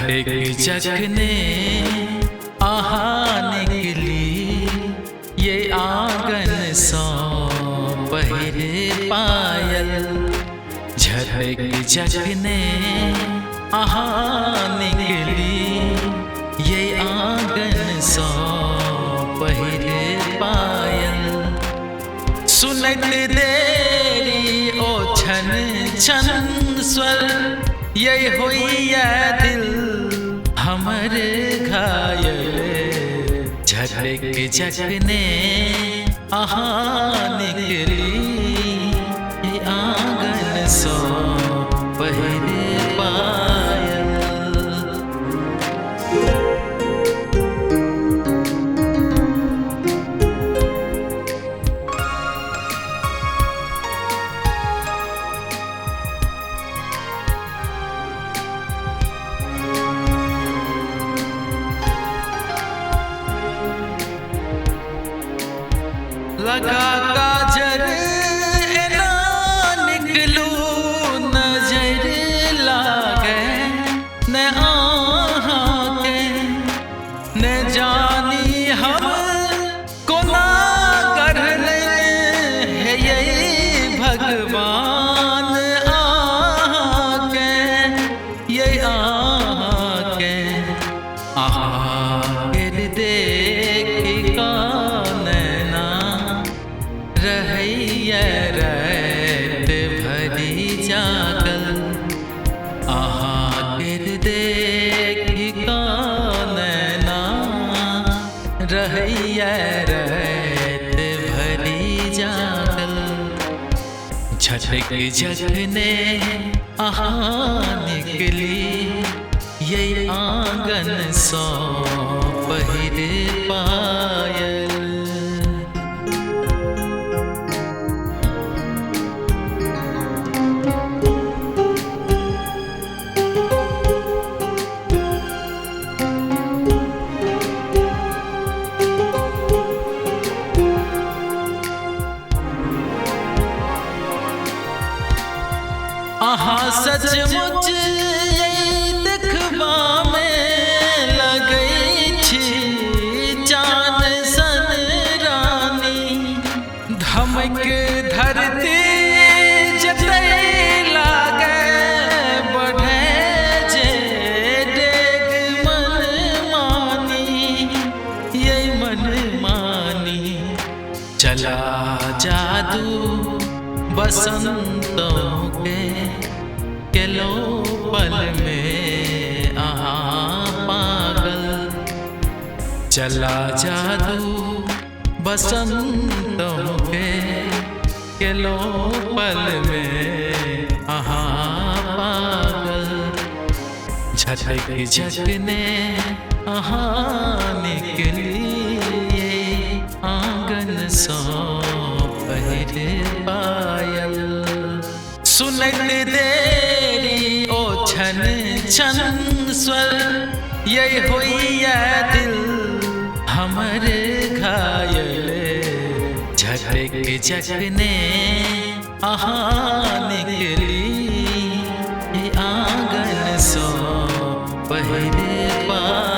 झटक जगने आहा निकली ये आंगन सौ पहिरे पायल। झटक जगने आहा निकली ये आंगन सौ पहिरे पायल। सुनत देरी ओ छन छन स्वर यही हुई या दिल हमरे घायल। झटक जगने आहा निकली ये आंगन सौ पहिरे पायल। लगा काजर ना निकलू नजर लागे न आहा के न जानी हम को ना कर है यही भगवान आहा के ये आहा के आहा के देखी रहिया रात भरी जागल। आहा गिर देखी कौन ना रहिया रात भरी जागल। झटक जगने आहा निकली ये आंगन सौ पहिरे पायल। आहा सचमुच यही देखबा में लगई छी चान सन रानी। धमक धरती जतई लागे बढ़े जे डेग मन मानी ये मन मानी। चला जादू बसंतों के लो पल में आहा पागल। चला जादू बसंतों के लो पल में आहा पागल। झटक जगने आहा निकली ये आंगन सौ पहिरे पायल। सुनत देरी ओ छन छन स्वर यही हुई या दिल हमरे घायल। झटक जगने आहा निकली ये आंगन सौ पहिरे पायल।